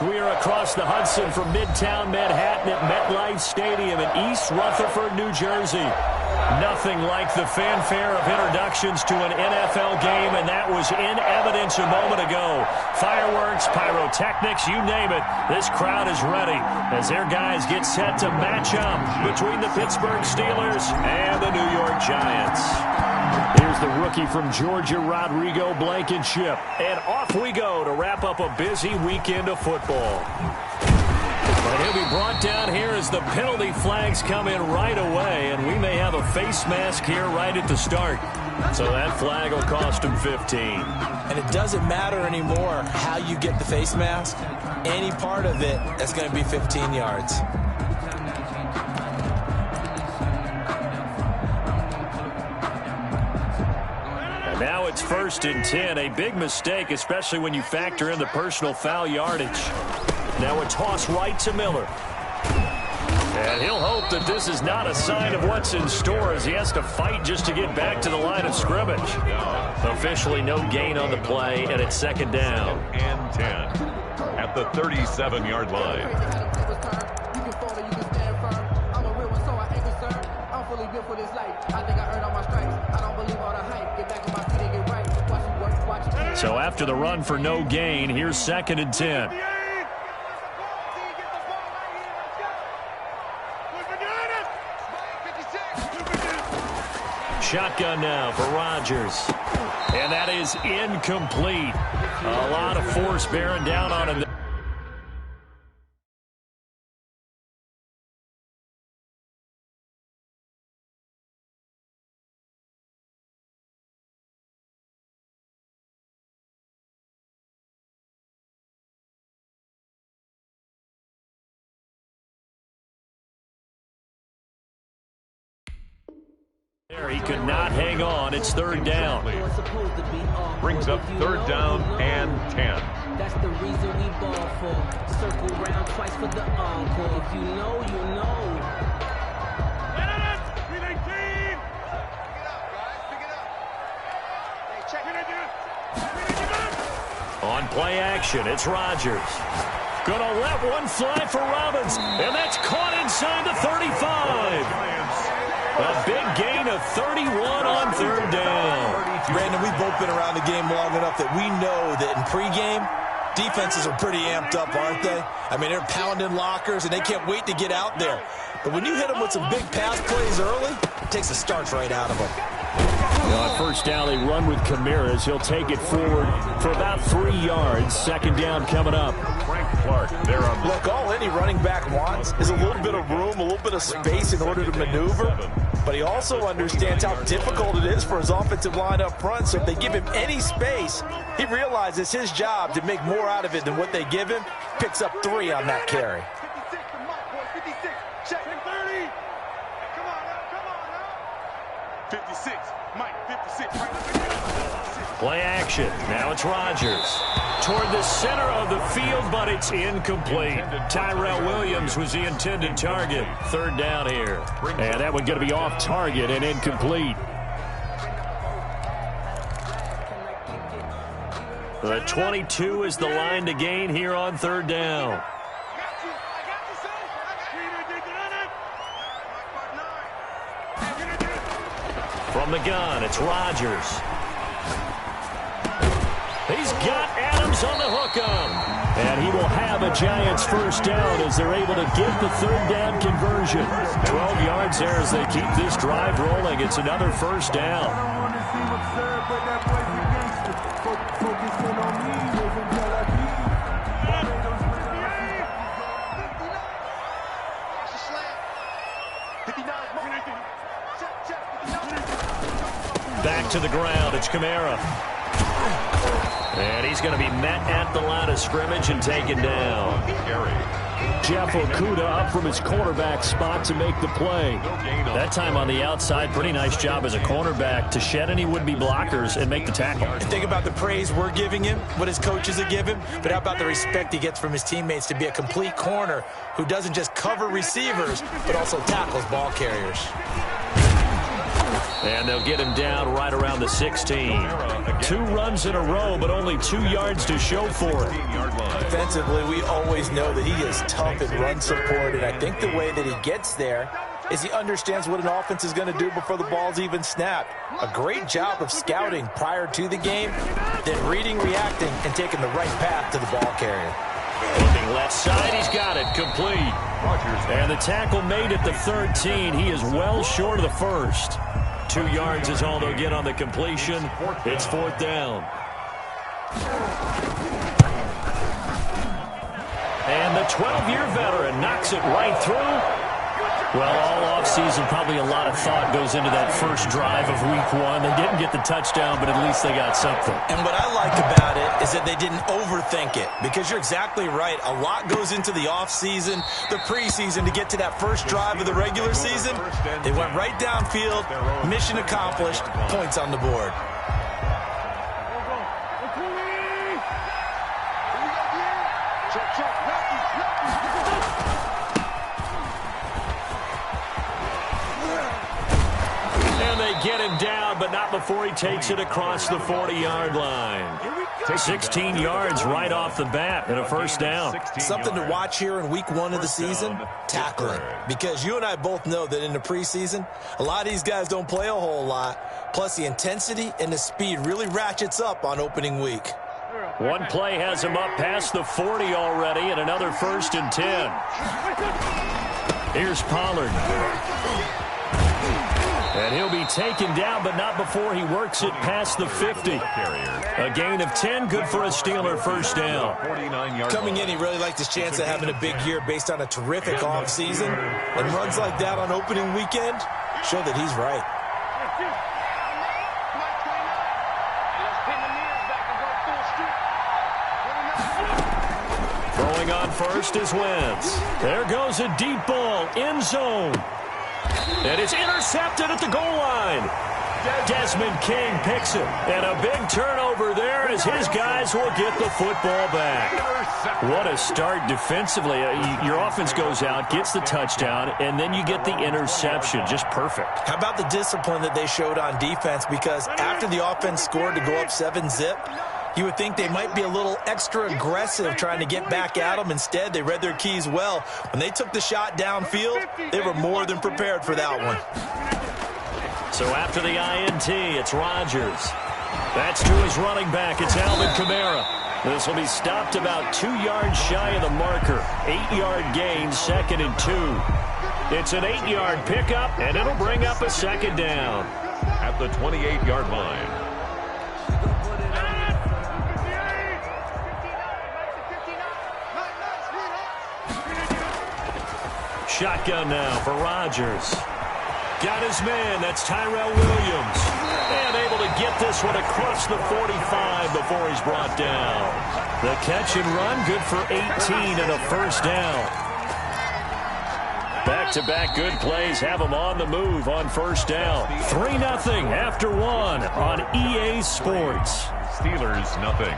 We are across the Hudson from Midtown Manhattan at MetLife Stadium in East Rutherford, New Jersey. Nothing like the fanfare of introductions to an NFL game, and that was in evidence a moment ago. Fireworks, pyrotechnics, you name it. This crowd is ready as their guys get set to match up between the Pittsburgh Steelers and the New York Giants. Here's the rookie from Georgia, Rodrigo Blankenship. And off we go to wrap up a busy weekend of football. And he'll be brought down here as the penalty flags come in right away, and we may have a face mask here right at the start. So that flag will cost him 15. And it doesn't matter anymore how you get the face mask. Any part of it, that's going to be 15 yards. And now it's 1st and 10. A big mistake, especially when you factor in the personal foul yardage. Now a toss right to Miller. And he'll hope that this is not a sign of what's in store as he has to fight just to get back to the line of scrimmage. Officially no gain on the play, and it's 2nd down. And 10 at the 37-yard line. So after the run for no gain, here's 2nd and 10. Shotgun now for Rodgers. And that is incomplete. A lot of force bearing down on him. He could not hang on. It's 3rd down. Brings up 3rd down and 10. That's the reason we ball for. Circle round twice for the encore. If you know, you know. On play action, it's Rodgers. Gonna let one fly for Robbins. And that's caught inside the 35. A big gain of 31 on 3rd down. Brandon, we've both been around the game long enough that we know that in pregame, defenses are pretty amped up, aren't they? I mean, they're pounding lockers, and they can't wait to get out there. But when you hit them with some big pass plays early, it takes the starch right out of them. On 1st down, they run with Camaras. He'll take it forward for about 3 yards. 2nd down coming up. Look, all any running back wants is a little bit of room, a little bit of space in order to maneuver. But he also understands how difficult it is for his offensive line up front. So if they give him any space, he realizes his job to make more out of it than what they give him. Picks up 3 on that carry. Play action. Now it's Rodgers. Toward the center of the field, but it's incomplete. Tyrell Williams was the intended target. 3rd down here. And that one going to be off target and incomplete. The 22 is the line to gain here on 3rd down. From the gun, it's Rodgers. He's got Adams on the hook up. And he will have a Giants 1st down as they're able to get the 3rd down conversion. 12 yards there as they keep this drive rolling. It's another 1st down. Back to the ground. It's Kamara. And he's going to be met at the line of scrimmage and taken down. Jeff Okudah up from his cornerback spot to make the play. That time on the outside, pretty nice job as a cornerback to shed any would-be blockers and make the tackle. And think about the praise we're giving him, what his coaches have given, but how about the respect he gets from his teammates to be a complete corner who doesn't just cover receivers, but also tackles ball carriers. And they'll get him down right around the 16. 2 runs in a row, but only 2 yards to show for it. Defensively, we always know that he is tough in run support, and I think the way that he gets there is he understands what an offense is going to do before the ball's even snapped. A great job of scouting prior to the game, then reading, reacting, and taking the right path to the ball carrier. Looking left side, he's got it, complete. And the tackle made at the 13. He is well short of the first. 2 yards is all they'll get on the completion. It's 4th down. And the 12-year veteran knocks it right through. Well, all offseason, probably a lot of thought goes into that first drive of week 1. They didn't get the touchdown, but at least they got something. And what I like about it is that they didn't overthink it, because you're exactly right. A lot goes into the offseason, the preseason to get to that first drive of the regular season. They went right downfield, mission accomplished, points on the board. Get him down, but not before he takes it across the 40-yard line. 16 yards right off the bat and a first down. Something to watch here in week 1 of the season, tackling. Because you and I both know that in the preseason, a lot of these guys don't play a whole lot. Plus, the intensity and the speed really ratchets up on opening week. One play has him up past the 40 already, and another 1st and 10. Here's Pollard. And he'll be taken down, but not before he works it past the 50. A gain of 10, good for a Steeler first down. Coming in, he really liked his chance of having a big year based on a terrific offseason. And runs like that on opening weekend show that he's right. Throwing on first is Wentz. There goes a deep ball, end zone. And it's intercepted at the goal line. Desmond King picks it. And a big turnover there as his guys will get the football back. What a start defensively. Your offense goes out, gets the touchdown, and then you get the interception. Just perfect. How about the discipline that they showed on defense? Because after the offense scored to go up 7-zip, you would think they might be a little extra aggressive trying to get back at them. Instead, they read their keys well. When they took the shot downfield, they were more than prepared for that one. So after the INT, it's Rodgers. That's to his running back. It's Alvin Kamara. This will be stopped about 2 yards shy of the marker. 8-yard gain, 2nd and 2. It's an 8-yard pickup, and it'll bring up a 2nd down. At the 28-yard line. Shotgun now for Rodgers. Got his man. That's Tyrell Williams. And able to get this one across the 45 before he's brought down. The catch and run, good for 18 and a first down. Back-to-back good plays have him on the move on first down. 3-0 after 1 on EA Sports. Steelers, nothing.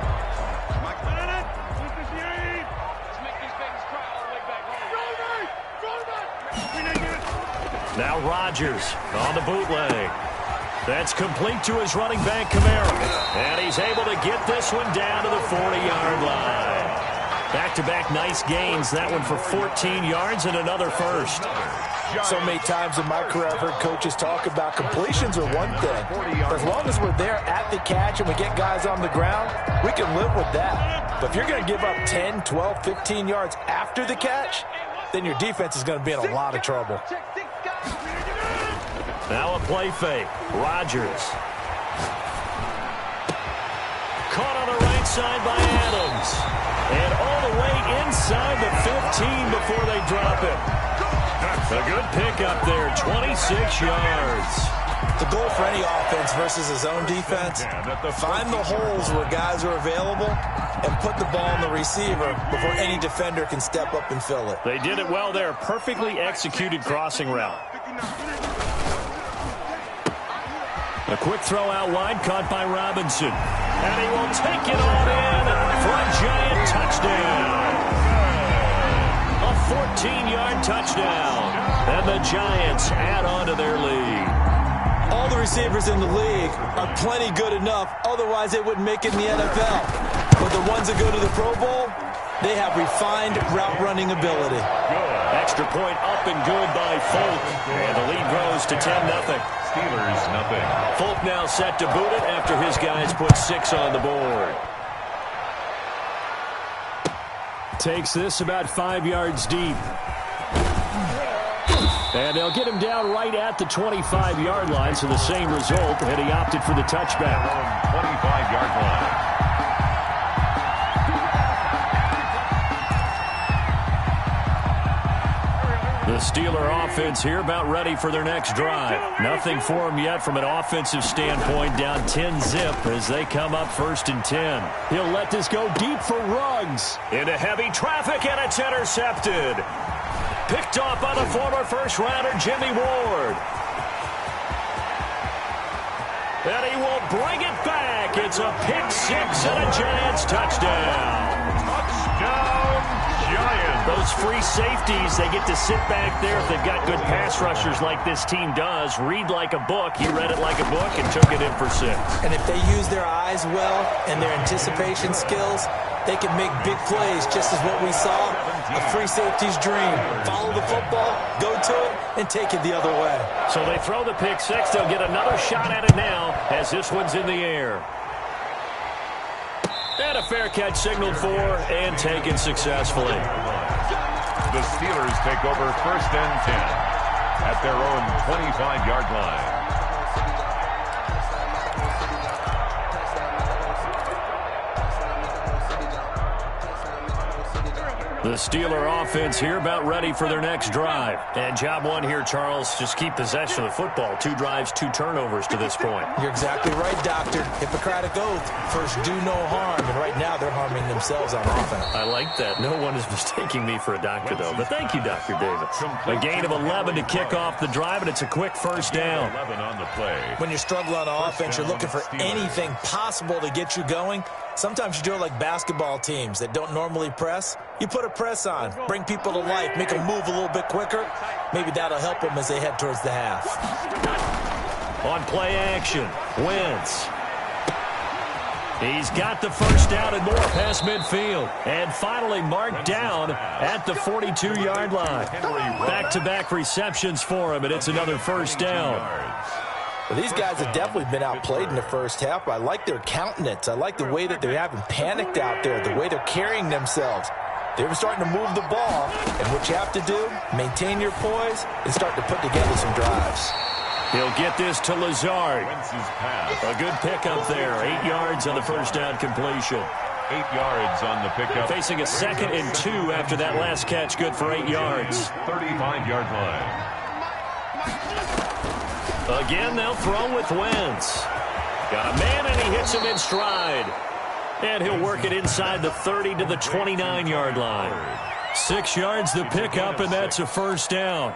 Now Rodgers on the bootleg. That's complete to his running back, Kamara. And he's able to get this one down to the 40-yard line. Back-to-back nice gains. That one for 14 yards and another first. So many times in my career I've heard coaches talk about completions are one thing. But as long as we're there at the catch and we get guys on the ground, we can live with that. But if you're going to give up 10, 12, 15 yards after the catch, then your defense is going to be in a lot of trouble. Now a play fake. Rodgers. Caught on the right side by Adams. And all the way inside the 15 before they drop it. A good pickup there, 26 yards. The goal for any offense versus his own defense, find the holes where guys are available and put the ball on the receiver before any defender can step up and fill it. They did it well there. Perfectly executed crossing route. A quick throw out wide, caught by Robinson. And he will take it on in for a giant touchdown. A 14-yard touchdown. And the Giants add on to their lead. All the receivers in the league are plenty good enough. Otherwise, they wouldn't make it in the NFL. But the ones that go to the Pro Bowl, they have refined route running ability. Good. Extra point up and good by Folk. And the lead grows to 10-0. Steelers, nothing. Folk now set to boot it after his guys put 6 on the board. Takes this about 5 yards deep. And they'll get him down right at the 25-yard line, so the same result, and he opted for the touchback. 25-yard line. The Steeler offense here about ready for their next drive. Nothing for them yet from an offensive standpoint, down 10-zip as they come up 1st and 10. He'll let this go deep for Ruggs. Into heavy traffic, and it's intercepted. Picked off by the former first-rounder Jimmy Ward. And he will bring it back. It's a pick-6 and a Giants touchdown. Touchdown, Giants. Those free safeties, they get to sit back there if they've got good pass rushers like this team does. Read like a book. He read it like a book and took it in for 6. And if they use their eyes well and their anticipation skills, they can make big plays, just as what we saw. A free safety's dream. Follow the football, go to it, and take it the other way. So they throw the pick 6. They'll get another shot at it now as this one's in the air. And a fair catch signaled for and taken successfully. The Steelers take over 1st and 10 at their own 25-yard line. The Steeler offense here about ready for their next drive. And job one here, Charles, just keep possession of the football. 2 drives, 2 turnovers to this point. You're exactly right, Doctor. Hippocratic oath. First, do no harm. And right now, they're harming themselves on offense. I like that. No one is mistaking me for a doctor, though. But thank you, Dr. Davis. A gain of 11 to kick off the drive, and it's a quick 1st down. 11 on the play. When you're struggling on offense, you're looking for anything possible to get you going. Sometimes you do it like basketball teams that don't normally press. You put a press on, bring people to life, make them move a little bit quicker. Maybe that'll help them as they head towards the half. On play action, Wentz. He's got the 1st down and more past midfield. And finally marked down at the 42-yard line. Back-to-back receptions for him, and it's another 1st down. Well, these guys have definitely been outplayed in the first half. I like their countenance. I like the way that they haven't panicked out there, the way they're carrying themselves. They're starting to move the ball, and what you have to do, maintain your poise and start to put together some drives. He'll get this to Lazard. A good pickup there. 8 yards on the 1st down completion. 8 yards on the pickup. Facing a 2nd and 2 after that last catch, good for 8 yards. 35-yard line. Again, they'll throw with Wentz. Got a man, and he hits him in stride. And he'll work it inside the 30 to the 29-yard line. 6 yards the pickup, and that's a 1st down.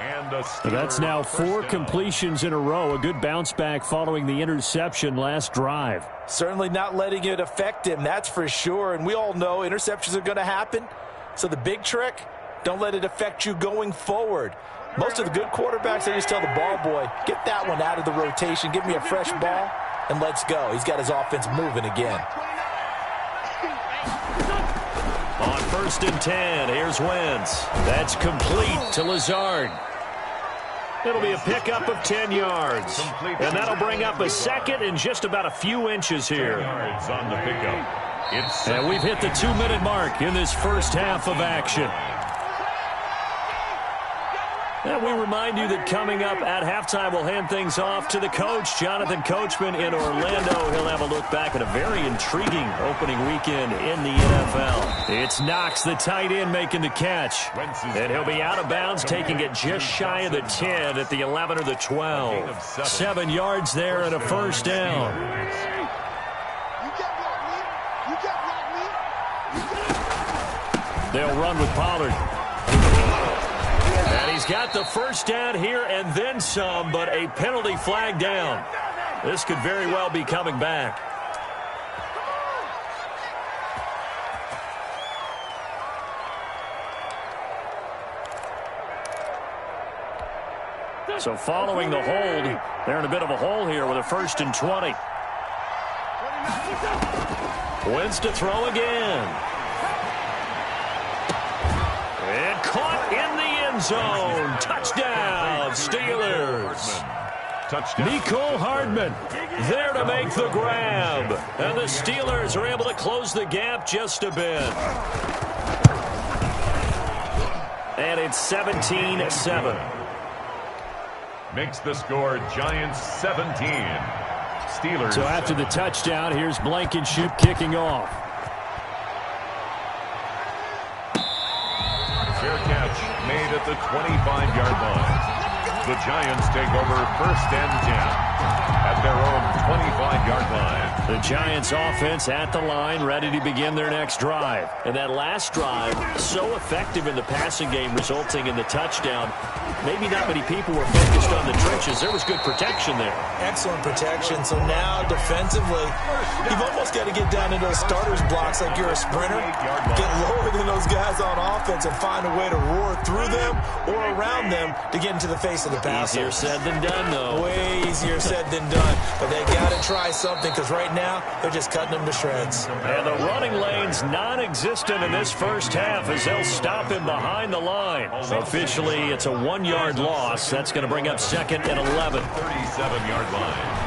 That's now 4 completions in a row. A good bounce back following the interception last drive. Certainly not letting it affect him, that's for sure. And we all know interceptions are going to happen. So the big trick, don't let it affect you going forward. Most of the good quarterbacks, they just tell the ball boy, get that one out of the rotation, give me a fresh ball, and let's go. He's got his offense moving again. On 1st and 10, here's Wentz. That's complete to Lazard. It'll be a pickup of 10 yards. And that'll bring up a 2nd and just about a few inches here. Yards on the pickup. And we've hit the 2-minute mark in this first half of action. And we remind you that coming up at halftime, we'll hand things off to the coach, Jonathan Coachman in Orlando. He'll have a look back at a very intriguing opening weekend in the NFL. It's Knox, the tight end, making the catch. And he'll be out of bounds, taking it just shy of the 10 at the 11 or the 12. 7 yards there and a 1st down. They'll run with Pollard. And he's got the 1st down here and then some, but a penalty flag down. This could very well be coming back. So following the hold, they're in a bit of a hole here with a 1st and 20. Wins to throw again. And caught in the end zone. Touchdown, Steelers. Touchdown. Mecole Hardman there to make the grab. And the Steelers are able to close the gap just a bit. And it's 17-7. Makes the score Giants 17. Steelers. So after the touchdown, here's Blankenship kicking off. Fair catch made at the 25-yard line. The Giants take over 1st and 10 at their own 25-yard line. The Giants offense at the line, ready to begin their next drive. And that last drive, so effective in the passing game, resulting in the touchdown. Maybe not many people were focused on the trenches. There was good protection there. Excellent protection. So now defensively, you've almost got to get down into those starters blocks like you're a sprinter. Get lower than those guys on offense and find a way to roar through them or around them to get into the face of the passer. Easier said than done, though. Way easier said than done. But they got to try something because right now they're just cutting them to shreds. And the running lane's non-existent in this first half as they'll stop him behind the line. Officially, it's a 1-yard loss. That's going to bring up 2nd and 11. 37-yard line.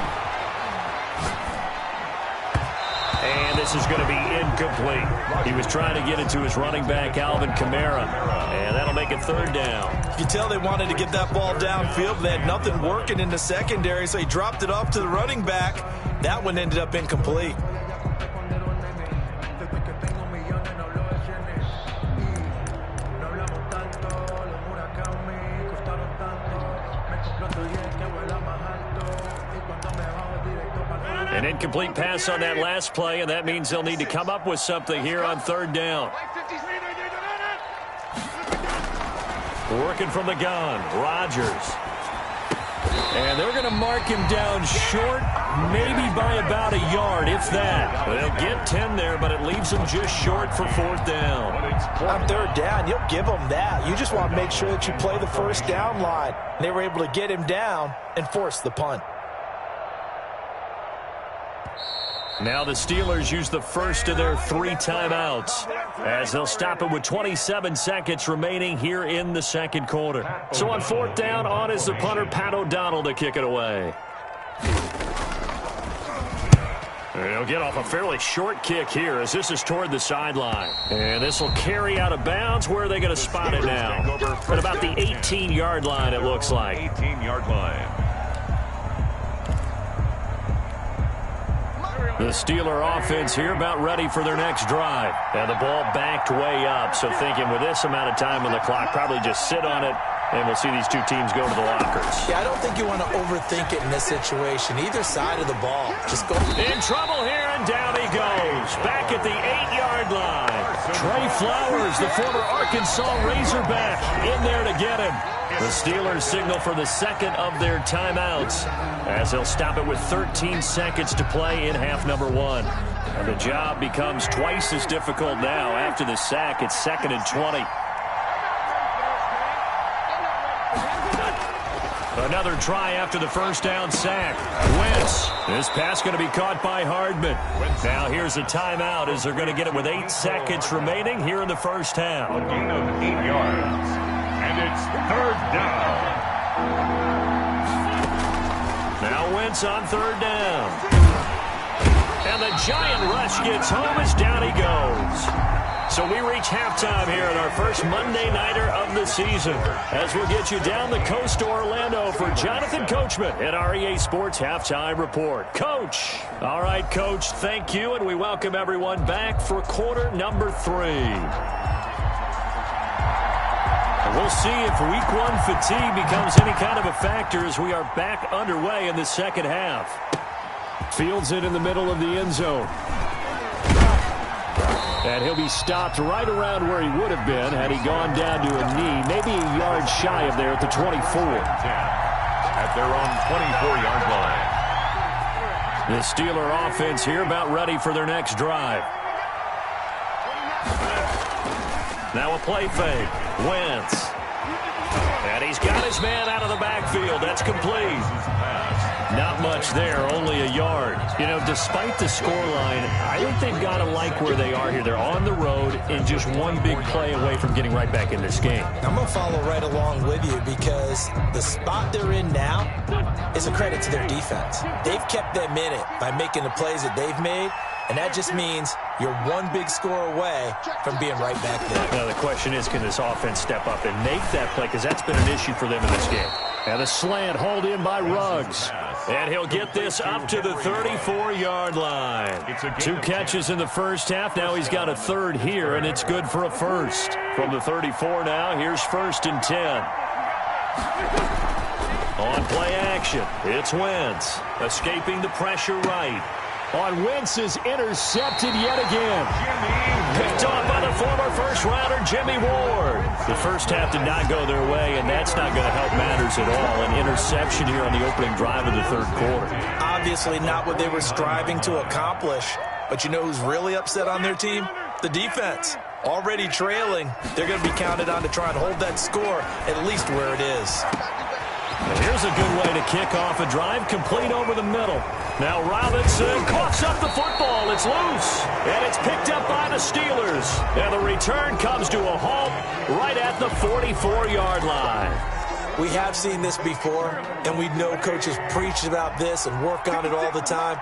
And this is going to be incomplete. He was trying to get it to his running back, Alvin Kamara. And that'll make it 3rd down. You can tell they wanted to get that ball downfield, but they had nothing working in the secondary, so he dropped it off to the running back. That one ended up incomplete. An incomplete pass on that last play, and that means they'll need to come up with something here on 3rd down. Working from the gun, Rodgers. And they're going to mark him down short, maybe by about a yard, if that. They'll get 10 there, but it leaves them just short for 4th down. On 3rd down, you'll give them that. You just want to make sure that you play the 1st down line. They were able to get him down and force the punt. Now the Steelers use the first of their 3 timeouts as they'll stop it with 27 seconds remaining here in the 2nd quarter. So on 4th down, on is the punter, Pat O'Donnell, to kick it away. They'll get off a fairly short kick here as this is toward the sideline. And this will carry out of bounds. Where are they going to spot it now? At about the 18-yard line, it looks like. 18-yard line. The Steeler offense here about ready for their next drive. And the ball backed way up, so thinking with this amount of time on the clock, probably just sit on it, and we'll see these two teams go to the lockers. Yeah, I don't think you want to overthink it in this situation. Either side of the ball. Just go. In trouble here, and down he goes. Back at the 8-yard line. Trey Flowers, the former Arkansas Razorback, in there to get him. The Steelers signal for the 2nd of their timeouts as they'll stop it with 13 seconds to play in half number 1. And the job becomes twice as difficult now. After the sack, it's 2nd and 20. Another try after the 1st down sack. Wentz. This pass going to be caught by Hardman. Now here's a timeout as they're going to get it with 8 seconds remaining here in the first half. A gain of 8 yards. And it's 3rd down. Now Wentz on 3rd down. And the giant rush gets home as down he goes. So we reach halftime here in our first Monday Nighter of the season as we'll get you down the coast to Orlando for Jonathan Coachman at our EA Sports Halftime Report. Coach. All right, Coach, thank you, and we welcome everyone back for quarter number 3. We'll see if week 1 fatigue becomes any kind of a factor as we are back underway in the second half. Fields it in the middle of the end zone. And he'll be stopped right around where he would have been had he gone down to a knee, maybe a yard shy of there at the 24. At their own 24-yard line. The Steeler offense here about ready for their next drive. Now a play fake. Wentz. And he's got his man out of the backfield. That's complete. Not much there, only a yard. You know, despite the scoreline, I think they've got to like where they are here. They're on the road and just one big play away from getting right back in this game. I'm going to follow right along with you because the spot they're in now is a credit to their defense. They've kept them in it by making the plays that they've made, and that just means you're one big score away from being right back there. Now, the question is, can this offense step up and make that play? Because that's been an issue for them in this game. And a slant hauled in by Ruggs. And he'll get this up to the 34-yard line. 2 catches in the first half. Now he's got a third here, and it's good for a first. From the 34 now, here's 1st and 10. On play action, it's Wentz. Escaping the pressure right. On Wentz is intercepted yet again. Picked off by the former first-rounder Jimmy Ward. The first half did not go their way, and that's not going to help matters at all. An interception here on the opening drive of the third quarter. Obviously not what they were striving to accomplish. But you know who's really upset on their team? The defense. Already trailing, they're going to be counted on to try and hold that score at least where it is. And here's a good way to kick off a drive, complete over the middle. Now Robinson coughs up the football. It's loose, and it's picked up by the Steelers. And the return comes to a halt right at the 44-yard line. We have seen this before, and we know coaches preach about this and work on it all the time.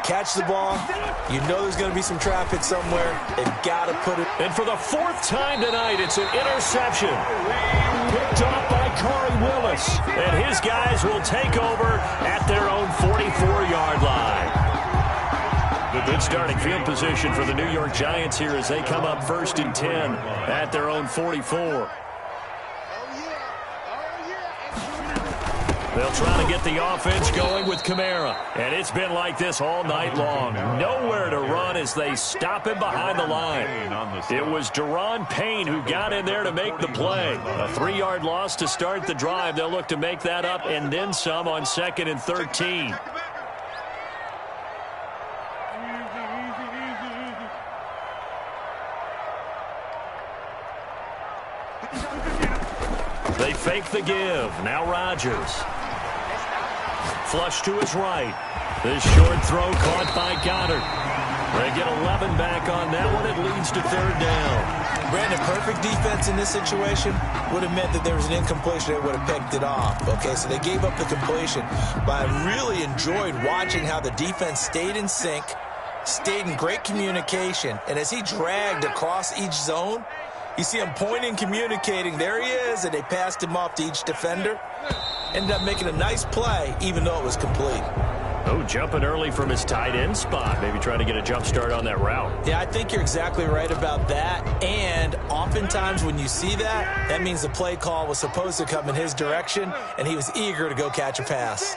Catch the ball. You know there's going to be some traffic somewhere. They've got to put it. And for the 4th time tonight, it's an interception. Picked off by Corey Willis. And his guys will take over at their own 44-yard line. The good starting field position for the New York Giants here as they come up 1st and 10 at their own 44. They'll try to get the offense going with Kamara. And it's been like this all night long. Nowhere to run as they stop him behind the line. It was Daron Payne who got in there to make the play. A 3-yard loss to start the drive. They'll look to make that up and then some on 2nd and 13. They fake the give. Now Rodgers. Flush to his right. This short throw caught by Goddard. They get 11 back on that one. It leads to 3rd down. Brandon, perfect defense in this situation would have meant that there was an incompletion. They would have picked it off. Okay, so they gave up the completion. But I really enjoyed watching how the defense stayed in sync, stayed in great communication. And as he dragged across each zone, you see him pointing, communicating. There he is, and they passed him off to each defender. Ended up making a nice play, even though it was complete. Oh, jumping early from his tight end spot. Maybe trying to get a jump start on that route. Yeah, I think you're exactly right about that. And oftentimes when you see that, that means the play call was supposed to come in his direction, and he was eager to go catch a pass.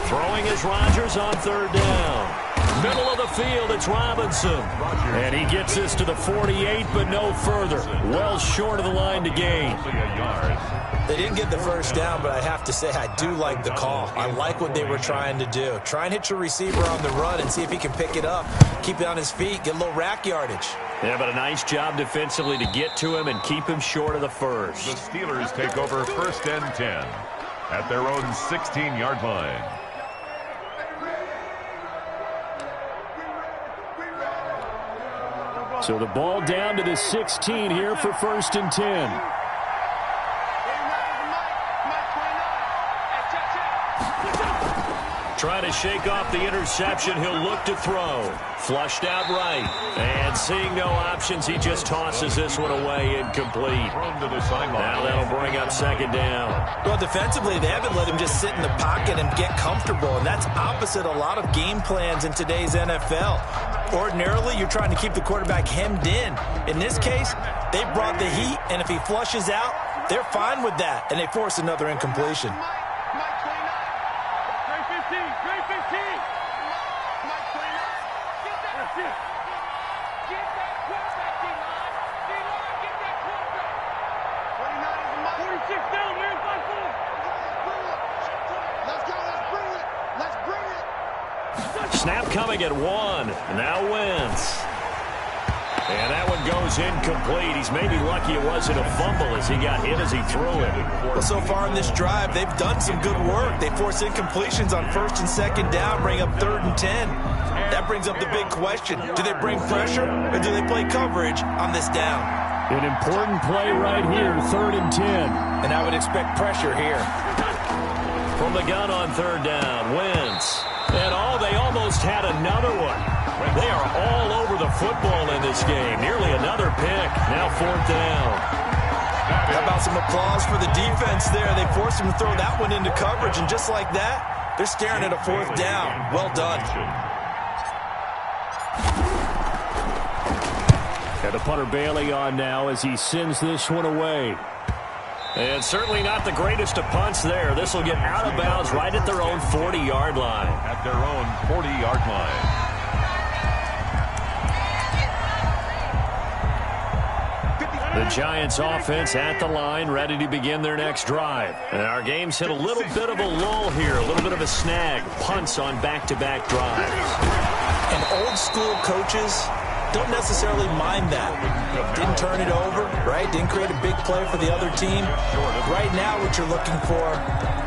Throwing is Rodgers on 3rd down. Middle of the field, it's Robinson. And he gets this to the 48, but no further. Well short of the line to gain. They didn't get the first down, but I have to say I do like the call. I like what they were trying to do. Try and hit your receiver on the run and see if he can pick it up, keep it on his feet, get a little rack yardage. Yeah, but a nice job defensively to get to him and keep him short of the first. The Steelers take over 1st and 10 at their own 16-yard line. So the ball down to the 16 here for 1st and 10. Trying to shake off the interception. He'll look to throw. Flushed out right. And seeing no options, he just tosses this one away incomplete. Now that'll bring up 2nd down. Well, defensively, they haven't let him just sit in the pocket and get comfortable, and that's opposite a lot of game plans in today's NFL. Ordinarily, you're trying to keep the quarterback hemmed in. In this case, they brought the heat, and if he flushes out, they're fine with that, and they force another incompletion. Snap coming at 1. Now Wentz. And that one goes incomplete. He's maybe lucky it wasn't a fumble as he got hit as he threw it. Well, so far in this drive, they've done some good work. They force incompletions on 1st and 2nd down, bring up 3rd and 10. That brings up the big question. Do they bring pressure or do they play coverage on this down? An important play right here, 3rd and 10. And I would expect pressure here. From the gun on 3rd down, Wentz. And they almost had another one. They are all over the football in this game. Nearly another pick. Now 4th down. How about some applause for the defense there? They forced him to throw that one into coverage, and just like that, they're staring at a 4th down. Well done. Got the punter Bailey on now as he sends this one away. And certainly not the greatest of punts there. This will get out of bounds right at their own 40-yard line. At their own 40-yard line. The Giants offense at the line, ready to begin their next drive. And our game's hit a little bit of a lull here, a little bit of a snag. Punts on back-to-back drives. And old-school coaches don't necessarily mind that. Didn't turn it over, right? Didn't create a big play for the other team. Right now what you're looking for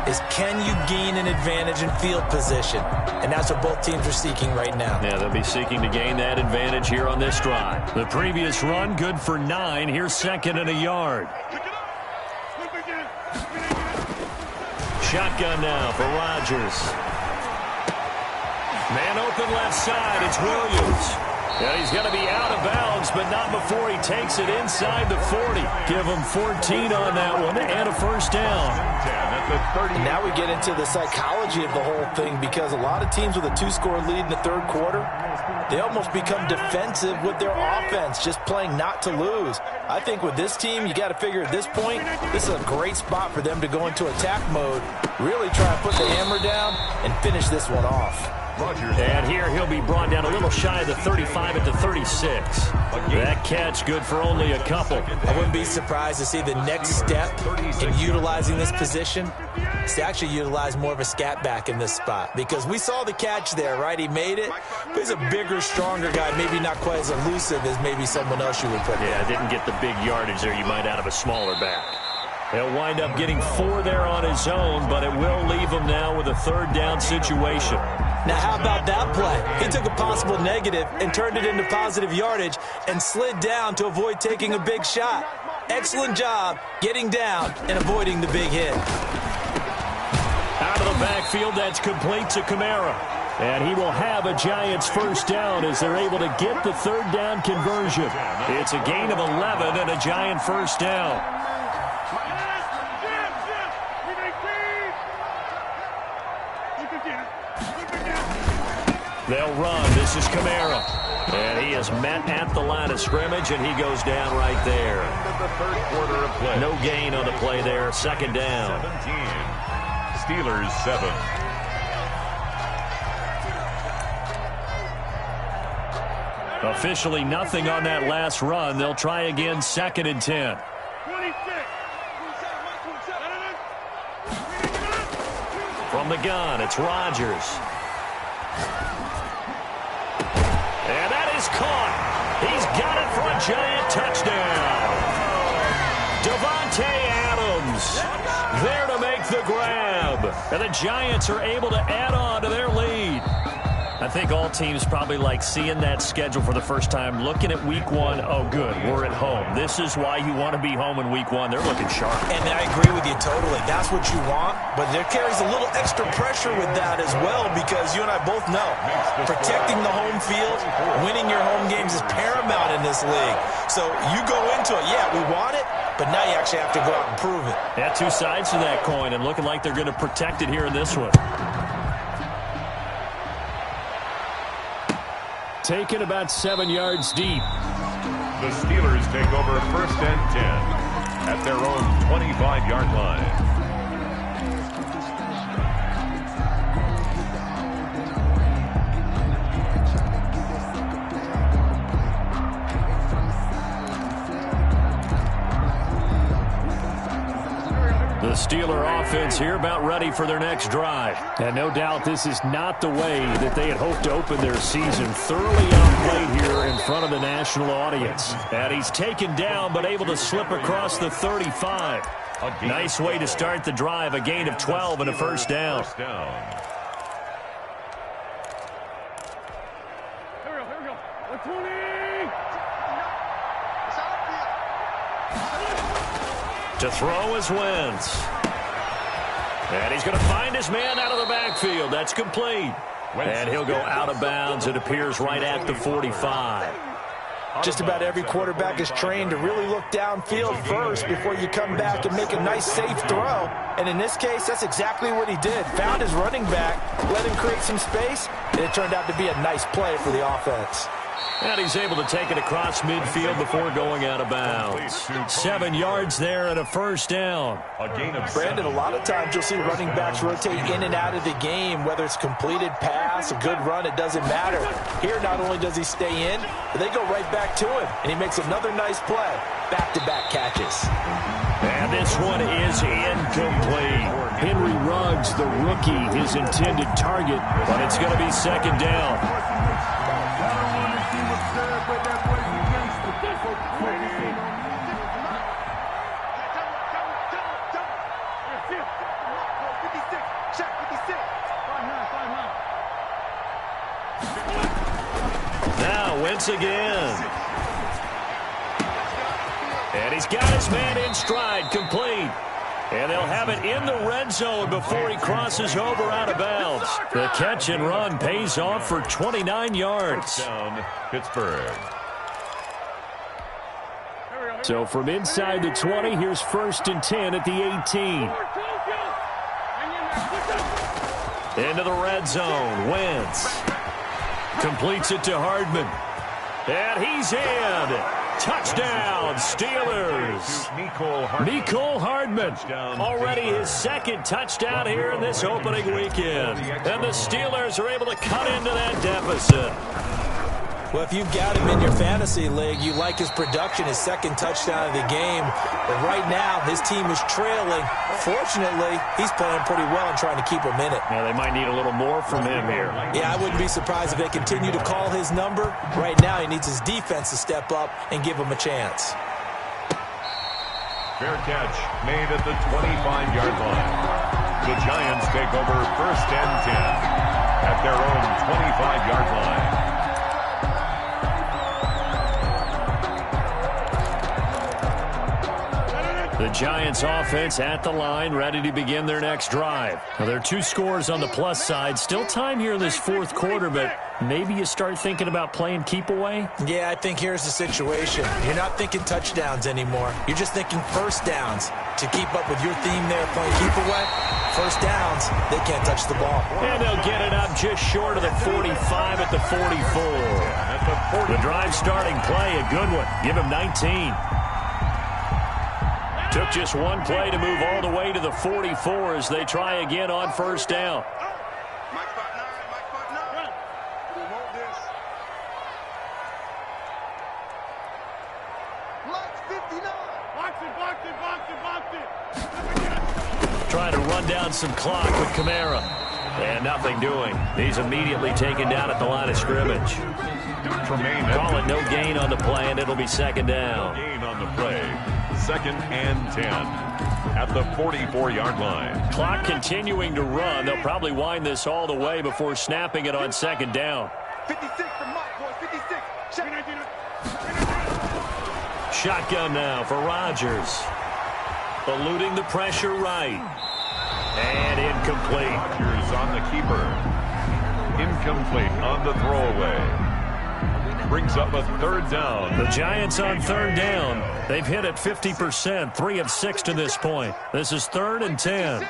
is, can you gain an advantage in field position? And that's what both teams are seeking right now. Yeah, they'll be seeking to gain that advantage here on this drive. The previous run, good for 9. Here's 2nd and a yard. Shotgun now for Rodgers. Man open left side, it's Williams. And he's going to be out of bounds, but not before he takes it inside the 40. Give him 14 on that one and a 1st down. And now we get into the psychology of the whole thing, because a lot of teams with a 2-score lead in the 3rd quarter, they almost become defensive with their offense, just playing not to lose. I think with this team, you got to figure at this point, this is a great spot for them to go into attack mode, really try to put the hammer down and finish this one off. And here he'll be brought down a little shy of the 35 at the 36. That catch good for only a couple. I wouldn't be surprised to see the next step in utilizing this position is to actually utilize more of a scat back in this spot, because we saw the catch there, right? He made it, but he's a bigger, stronger guy, maybe not quite as elusive as maybe someone else you would put there. Yeah, didn't get the big yardage there you might out of a smaller back. He'll wind up getting 4 there on his own, but it will leave him now with a 3rd down situation. Now, how about that play? He took a possible negative and turned it into positive yardage and slid down to avoid taking a big shot. Excellent job getting down and avoiding the big hit. Out of the backfield, that's complete to Kamara. And he will have a Giants 1st down as they're able to get the 3rd down conversion. It's a gain of 11 and a Giant 1st down. They'll run. This is Kamara. And he is met at the line of scrimmage, and he goes down right there. No gain on the play there. 2nd down. 17. Steelers 7. Officially nothing on that last run. They'll try again 2nd and 10. From the gun, it's Rodgers. And that is caught. He's got it for a Giant touchdown. Davante Adams there to make the grab. And the Giants are able to add on to their lead. I think all teams probably like seeing that schedule for the first time, looking at week 1. Oh, good, we're at home. This is why you want to be home in week 1. They're looking sharp. And I agree with you totally. That's what you want. But there carries a little extra pressure with that as well, because you and I both know protecting the home field, winning your home games is paramount in this league. So you go into it, yeah, we want it, but now you actually have to go out and prove it. Yeah, 2 sides to that coin, and looking like they're going to protect it here in this one. Taken about 7 yards deep. The Steelers take over 1st and 10 at their own 25-yard line. The Steeler offense here about ready for their next drive. And no doubt this is not the way that they had hoped to open their season. Thoroughly outplayed here in front of the national audience. And he's taken down but able to slip across the 35. Nice way to start the drive. A gain of 12 and a first down. To throw is Wentz. And he's going to find his man out of the backfield. That's complete. And he'll go out of bounds. It appears right at the 45. Just about every quarterback is trained to really look downfield first before you come back and make a nice, safe throw. And in this case, that's exactly what he did. Found his running back, let him create some space, and it turned out to be a nice play for the offense. And he's able to take it across midfield before going out of bounds. 7 yards there and a first down. Brandon, a lot of times you'll see running backs rotate in and out of the game, whether it's completed pass, a good run, it doesn't matter. Here, not only does he stay in, but they go right back to him, and he makes another nice play. Back-to-back catches. And this one is incomplete. Henry Ruggs, the rookie, his intended target, but it's going to be second down. Now Wentz again. And he's got his man in stride, complete. And they'll have it in the red zone before he crosses over out of bounds. The catch and run pays off for 29 yards. Down, Pittsburgh. So from inside the 20, here's 1st and 10 at the 18. Into the red zone. Wentz completes it to Hardman. And he's in. Touchdown, Steelers. Mecole Hardman. Already his second touchdown here in this opening weekend. And the Steelers are able to cut into that deficit. Well, if you've got him in your fantasy league, you like his production, his second touchdown of the game. But right now, his team is trailing. Fortunately, he's playing pretty well and trying to keep him in it. Now, they might need a little more from him here. Yeah, I wouldn't be surprised if they continue to call his number. Right now, he needs his defense to step up and give him a chance. Fair catch made at the 25-yard line. The Giants take over 1st and 10 at their own 25-yard line. The Giants offense at the line, ready to begin their next drive. Now, there are 2 scores on the plus side. Still time here in this 4th quarter, but maybe you start thinking about playing keep away? Yeah, I think here's the situation. You're not thinking touchdowns anymore. You're just thinking first downs. To keep up with your theme there, playing keep away, first downs, they can't touch the ball. And they'll get it up just short of the 45 at the 44. The drive starting play, a good one. Give him 19. Took just one play to move all the way to the 44 as they try again on first down. Trying to run down some clock with Kamara. And nothing doing. He's immediately taken down at the line of scrimmage. Call it no gain on the play, and it'll be second down. Gain on the play. 2nd and 10 at the 44-yard line. Clock continuing to run. They'll probably wind this all the way before snapping it on second down. 56 for Mike, boys. 56. Shotgun now for Rodgers. Eluding the pressure right. And incomplete. Rodgers on the keeper. Incomplete on the throwaway. Brings up a 3rd down. The Giants on 3rd down. They've hit it 50%, 3 of 6 to this point. This is 3rd and 10.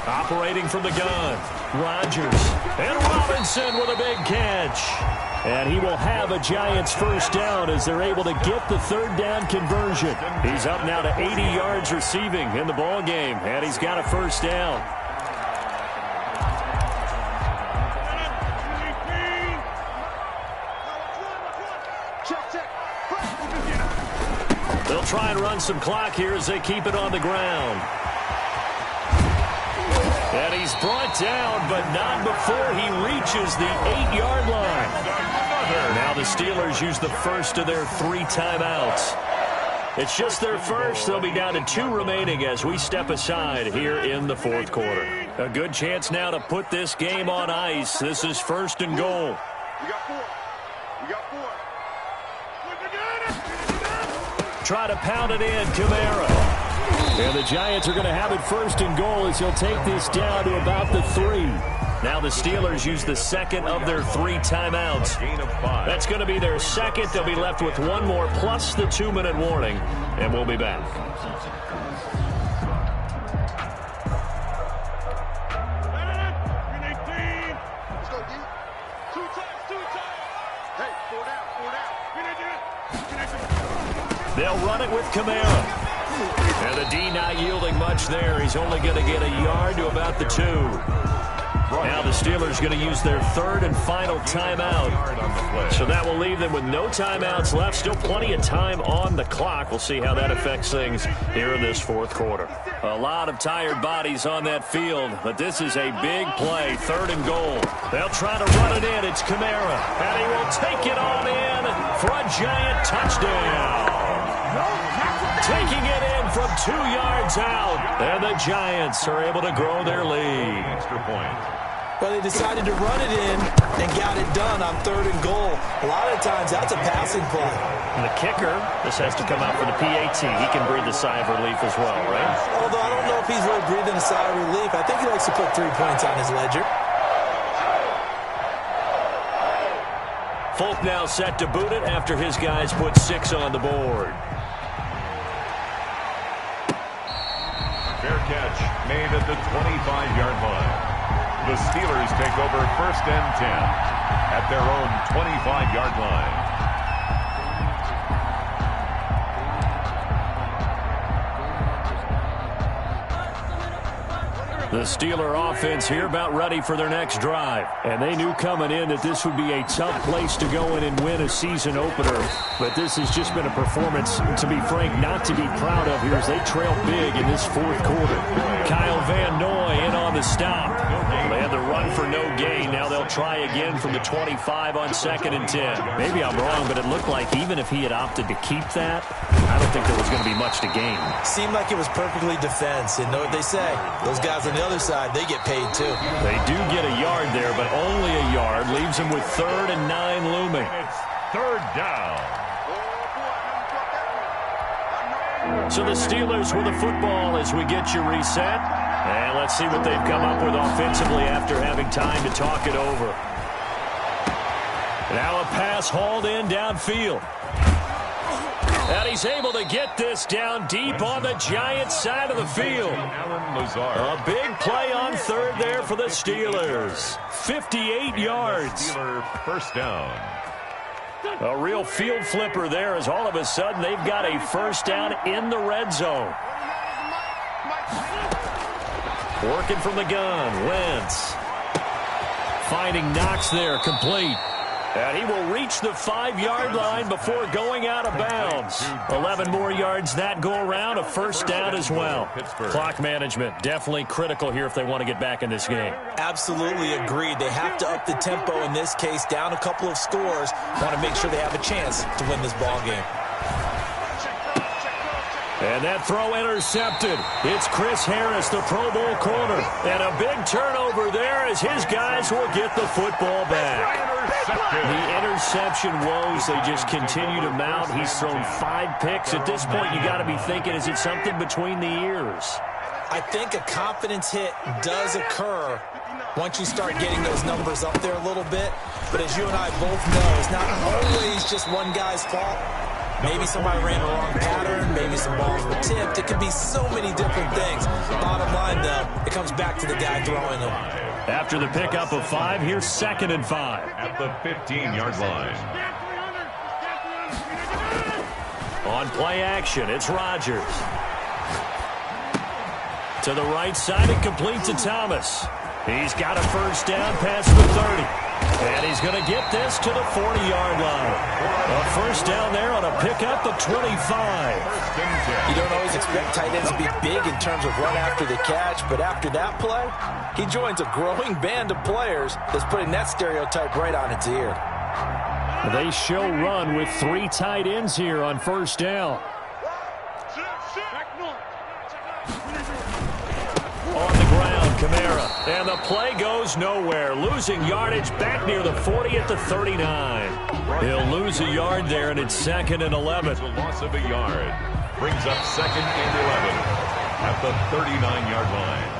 Operating from the gun. Rodgers. And Robinson with a big catch. And he will have a Giants first down as they're able to get the 3rd down conversion. He's up now to 80 yards receiving in the ball game, and he's got a first down. They'll try and run some clock here as they keep it on the ground. And he's brought down, but not before he reaches the 8-yard line. Now the Steelers use the first of their 3 timeouts. It's just their first. They'll be down to 2 remaining as we step aside here in the 4th quarter. A good chance now to put this game on ice. This is 1st and goal. We got 4. We got 4. Try to pound it in, Kamara. And the Giants are going to have it 1st and goal as he'll take this down to about the 3. Now the Steelers use the second of their 3 timeouts. That's going to be their second. They'll be left with 1 more plus the 2-minute warning, and we'll be back. They'll run it with Kamara. And the D not yielding much there. He's only going to get a yard to about the 2. Now the Steelers going to use their 3rd and final timeout. So that will leave them with no timeouts left. Still plenty of time on the clock. We'll see how that affects things here in this 4th quarter. A lot of tired bodies on that field, but this is a big play. 3rd and goal. They'll try to run it in. It's Kamara. And he will take it on in for a Giant touchdown. Taking it in from 2 yards out. And the Giants are able to grow their lead. Extra point. Well, they decided to run it in and got it done on 3rd and goal. A lot of times, that's a passing play. And the kicker, this has to come out for the PAT. He can breathe a sigh of relief as well, right? Although I don't know if he's really breathing a sigh of relief. I think he likes to put 3 points on his ledger. Folk now set to boot it after his guys put 6 on the board. Fair catch made at the 25-yard line. The Steelers take over 1st and 10 at their own 25-yard line. The Steeler offense here about ready for their next drive. And they knew coming in that this would be a tough place to go in and win a season opener. But this has just been a performance, to be frank, not to be proud of here as they trail big in this 4th quarter. Kyle Van Noy in on the stop. They had the run for no gain. Now they'll try again from the 25 on 2nd and 10. Maybe I'm wrong, but it looked like even if he had opted to keep that, I don't think there was going to be much to gain. Seemed like it was perfectly defense. And know what they say? Those guys on the other side, they get paid too. They do get a yard there, but only a yard. Leaves them with 3rd and 9 looming. It's 3rd down. So the Steelers with the football as we get you reset. And let's see what they've come up with offensively after having time to talk it over. Now a pass hauled in downfield. And he's able to get this down deep on the Giants side of the field. A big play on 3rd there for the Steelers. 58 yards. Steeler 1st down. A real field flipper there as all of a sudden they've got a 1st down in the red zone. Working from the gun, Wentz. Finding Knox there, complete. And he will reach the 5-yard line before going out of bounds. 11 more yards that go around, a 1st down as well. Clock management, definitely critical here if they want to get back in this game. Absolutely agreed. They have to up the tempo in this case, down a couple of scores. Want to make sure they have a chance to win this ball game. And that throw intercepted. It's Chris Harris, the Pro Bowl corner. And a big turnover there as his guys will get the football back. The interception woes, they just continue to mount. He's thrown 5 picks. At this point, you got to be thinking, is it something between the ears? I think a confidence hit does occur once you start getting those numbers up there a little bit. But as you and I both know, it's not always just one guy's fault. Maybe somebody ran a wrong pattern. Maybe some balls were tipped. It could be so many different things. Bottom line, though, it comes back to the guy throwing them. After the pickup of 5, here's 2nd and 5. At the 15-yard line. On play action, it's Rodgers. To the right side, and complete to Thomas. He's got a 1st down past the 30. And he's going to get this to the 40-yard line. A first down there on a pickup of 25. You don't always expect tight ends to be big in terms of run after the catch, but after that play, he joins a growing band of players that's putting that stereotype right on its ear. They show run with 3 tight ends here on first down. On the ground, Kamara. And the play goes nowhere. Losing yardage back near the 40 at the 39. He'll lose a yard there, and it's 2nd and 11. It's a loss of a yard. Brings up 2nd and 11 at the 39-yard line.